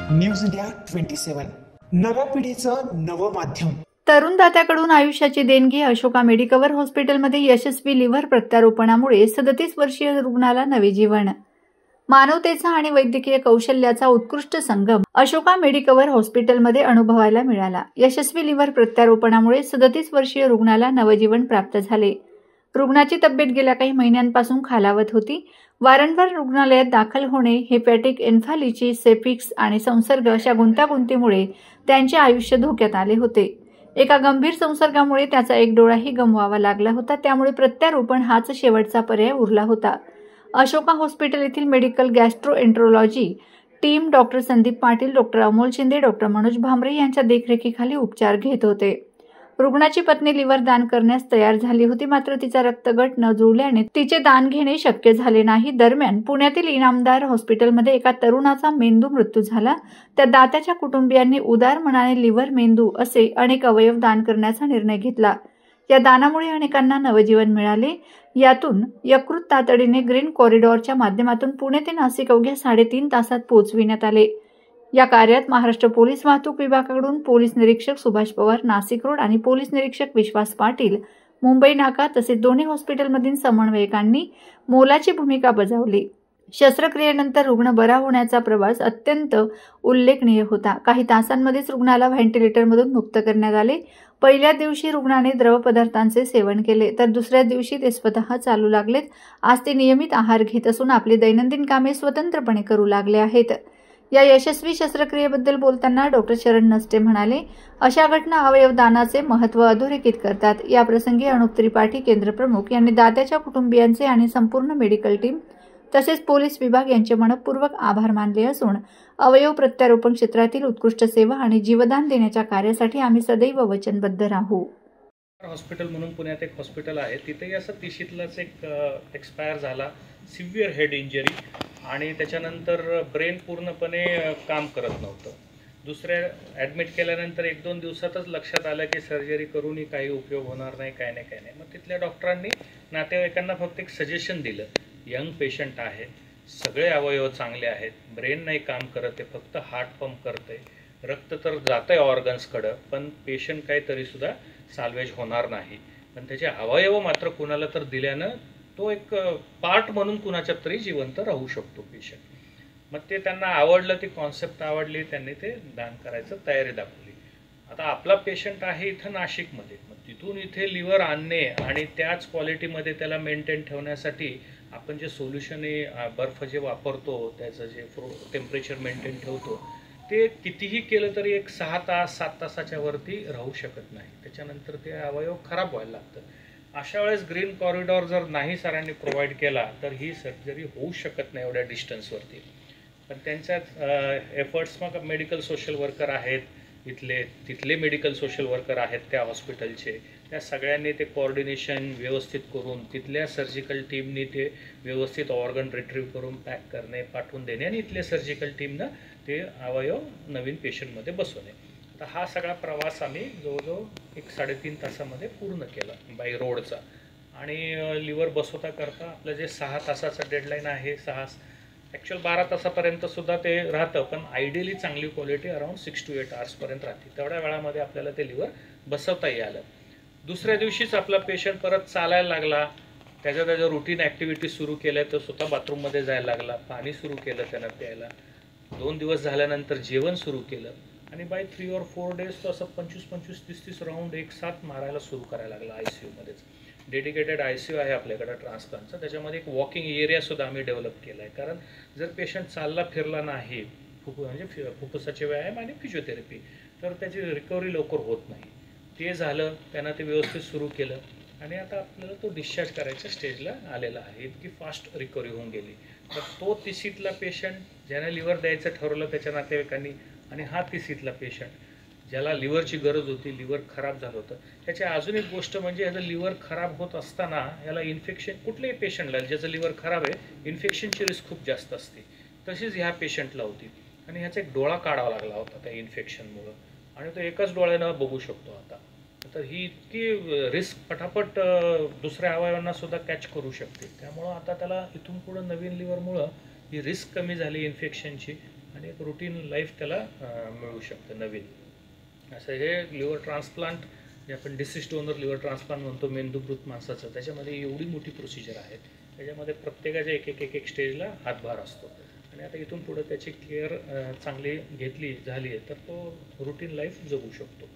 News India 27 नव्या पिढीचं नवं माध्यम। तरुण दात्याकडून आयुष्याची देणगी अशोका मेडिकवर हॉस्पिटलमध्ये यशस्वी लिव्हर प्रत्यारोपणामुळे 37 वर्षीय रुग्णाला नवे जीवन। मानवतेचा आणि वैद्यकीय कौशल्याचा उत्कृष्ट संगम अशोका मेडिकवर हॉस्पिटलमध्ये अनुभवायला मिळाला। यशस्वी लिव्हर प्रत्यारोपणामुळे 37 वर्षीय रुग्णाला नवजीवन प्राप्त झाले। रुग्णाची तब्येत गेल्या काही महिन्यांपासून खालावत होती। वारंवार रुग्णालयात दाखल होणे, हेपॅटिक एन्सेफॅलिटिस, सेप्सिस आणि संसर्ग अशा गुंतागुंतीमुळे त्यांचे आयुष्य धोक्यात आले होते। एका गंभीर संसर्गामुळे त्याचा एक डोळाही गमवावा लागला होता। त्यामुळे प्रत्यारोपण हाच शेवटचा पर्याय उरला होता। अशोका हॉस्पिटल येथील medical gastroenterology team doctor Sandeep Patil, doctor Amol Shinde, doctor Manoj Bhambare यांच्या देखरेखीखाली उपचार घेत होते। रुग्णाची पत्नी लिव्हर दान करण्यास तयार झाली होती, मात्र तिचा रक्तगट न जुळल्याने तिचे दान घेणे शक्य झाले नाही। दरम्यान पुण्यातील इनामदार हॉस्पिटलमध्ये एका तरुणाचा मेंदू मृत्यू झाला। त्या दात्याच्या कुटुंबियांनी उदार मनाने लिव्हर, मेंदू असे अनेक अवयव दान करण्याचा निर्णय घेतला। या दानामुळे अनेकांना नवजीवन मिळाले। यातून यकृत तातडीने ग्रीन कॉरिडॉरच्या माध्यमातून पुणे ते नाशिक अवघ्या 3.5 तासात पोहोचविण्यात आले। या कार्यात महाराष्ट्र पोलीस वाहतूक विभागाकडून पोलीस निरीक्षक सुभाष पवार, नाशिक रोड आणि पोलीस निरीक्षक विश्वास पाटील, मुंबई नाका तसेच दोन्ही हॉस्पिटलमधील समन्वयकांनी मोलाची भूमिका बजावली। शस्त्रक्रियेनंतर रुग्ण बरा होण्याचा प्रवास अत्यंत उल्लेखनीय होता। काही तासांमध्येच रुग्णाला व्हेंटिलेटरमधून मुक्त करण्यात आले। पहिल्या दिवशी रुग्णाने द्रव पदार्थांचे सेवन केले, तर दुसऱ्या दिवशी ते स्वतः चालू लागलेत। आज ते नियमित आहार घेत असून आपली दैनंदिन कामे स्वतंत्रपणे करू लागले आहेत। या यशस्वी शस्त्रक्रियेबद्दल बोलताना डॉक्टर शरण नसते म्हणाले, अशा घटना अवयवदानाचे महत्त्व अधोरेखित करतात। या प्रसंगी अनुप त्रिपाठी, केंद्रप्रमुख यांनी दात्याच्या कुटुंबियांचे आणि संपूर्ण मेडिकल टीम तसेच पोलीस विभाग यांचे मनपूर्वक आभार मानले असून अवयव प्रत्यारोपण क्षेत्रातील उत्कृष्ट सेवा आणि जीवदान देण्याच्या कार्यासाठी आम्ही सदैव वचनबद्ध राहू। हॉस्पिटल म्हणून पुण्यात एक हॉस्पिटल आहे, तिथेही असं 30शीतलाच एक एक्सपायर झाला, सिव्हिअर हेड इंजरी आणि त्याच्यानंतर ब्रेन पूर्णपणे काम करत नव्हतं। दुसऱ्या ॲडमिट केल्यानंतर 1-2 दिवसातच लक्षात आलं की सर्जरी करूनही काही उपयोग होणार नाही, काय नाही। मग तिथल्या डॉक्टरांनी नातेवाईकांना फक्त एक सजेशन दिलं, यंग पेशंट आहे, सगळे अवयव चांगले आहेत, ब्रेन नाही काम करत आहे, फक्त हार्ट पंप करते, रक्त तर जातं आहे ऑर्गन्सकडं, पण पेशंट काही तरीसुद्धा साल्वेज होणार नाही, पण त्याचे अवयव मात्र कुणाला तर दिल्यानं तो एक पार्ट म्हणून कुणाच्या तरी जिवंत राहू शकतो पेशंट। मग ते त्यांना आवडलं, ती कॉन्सेप्ट आवडली, त्यांनी ते दान करायचं तयारी दाखवली। आता आपला पेशंट आहे इथं नाशिकमध्ये, मग तिथून इथे लिव्हर आणणे आणि त्याच क्वालिटीमध्ये त्याला मेंटेन ठेवण्यासाठी आपण जे सोल्युशन बर्फ जे वापरतो, त्याचं जे टेम्परेचर मेंटेन ठेवतो, ते कितीही केलं तरी एक 6 तास 7 तासाच्या वरती राहू शकत नाही, त्याच्यानंतर ते अवयव खराब व्हायला लागतं। अशा वेळेस ग्रीन कॉरिडॉर जर नाही सरांनी प्रोव्हाइड केला तर ही सर्जरी होऊ शकत नाही एवढ्या डिस्टन्सवरती। पण त्यांच्यात एफर्ट्स मग मेडिकल सोशल वर्कर आहेत तिथले मेडिकल सोशल वर्कर आहेत त्या हॉस्पिटलचे, त्या सगळ्यांनी ते कोऑर्डिनेशन व्यवस्थित करून तिथल्या सर्जिकल टीमनी ते व्यवस्थित ऑर्गन रिट्रीव्ह करून पॅक करणे, पाठवून देणे आणि इथल्या सर्जिकल टीमनं ते अवयव नवीन पेशंटमध्ये बसवणे। आता हा सगळा प्रवास आम्ही जवळजवळ 3.5 तासामध्ये पूर्ण केला बाय रोडचा। आणि लिव्हर बसवता करता आपलं जे 6 तासाचं डेडलाईन आहे, ॲक्च्युअल 12 तासापर्यंत सुद्धा ते राहतं, पण आयडियली चांगली क्वालिटी अराउंड 6 to 8 आवर्सपर्यंत राहते। तेवढ्या वेळामध्ये आपल्याला ते लिव्हर बसवताही आलं। दुसऱ्या दिवशीच आपला पेशंट परत चालायला लागला, त्याच्या रुटीन ॲक्टिव्हिटी सुरू केल्या, तर स्वतः बाथरूममध्ये जायला लागला, पाणी सुरू केलं त्यानं प्यायला, 2 दिवस झाल्यानंतर जेवण सुरू केलं आणि बाय 3 or 4 days तो असं 25-25, 30-30 राऊंड एक साथ मारायला सुरू करायला लागला। ICUमध्येच डेडिकेटेड ICU आहे आपल्याकडं ट्रान्सप्लांटचा, त्याच्यामध्ये एक वॉकिंग एरियासुद्धा आम्ही डेव्हलप केला आहे, कारण जर पेशंट चालला फिरला नाही, म्हणजे फुफ्फुसाचे व्यायाम आणि फिजिओथेरपी, तर त्याची रिकव्हरी लवकर होत नाही। ते झालं, त्यांना ते व्यवस्थित सुरू केलं आणि आता आपल्याला तो डिस्चार्ज करायच्या स्टेजला आलेला आहे, इतकी फास्ट रिकव्हरी होऊन गेली। तर तो 30शीतला पेशंट ज्याने लिव्हर द्यायचं ठरवलं त्याच्या नातेवाईकांनी, आणि हा 30शीतला पेशंट ज्याला लिव्हरची गरज होती, लिव्हर खराब झालं होतं, त्याची अजून एक गोष्ट म्हणजे ह्याचं लिव्हर खराब होत असताना याला इन्फेक्शन, कुठल्याही पेशंटला ज्याचं लिव्हर खराब आहे इन्फेक्शनची रिस्क खूप जास्त असते, तशीच ह्या पेशंटला होती आणि ह्याचा एक डोळा काढावा लागला होता त्या इन्फेक्शनमुळं, आणि तो एकाच डोळ्यानं बघू शकतो आता। तर ही इतकी रिस्क पटापट दुसऱ्या अवयवांना सुद्धा कॅच करू शकते, त्यामुळं आता त्याला इथून पुढं नवीन लिव्हरमुळं ही रिस्क कमी झाली इन्फेक्शनची आणि एक रुटीन लाईफ त्याला मिळू शकतं नवीन. असं हे लिव्हर ट्रान्सप्लांट जे आपण डिसिस्ड डोनर लिव्हर ट्रान्सप्लांट म्हणतो मेंदूमृत माणसाचं, त्याच्यामध्ये एवढी मोठी प्रोसिजर आहे. त्याच्यामध्ये प्रत्येकाच्या एक स्टेजला हातभार असतो आणि आता इथून पुढं त्याची केअर चांगली घेतली झाली आहे तर तो रुटीन लाईफ जगू शकतो.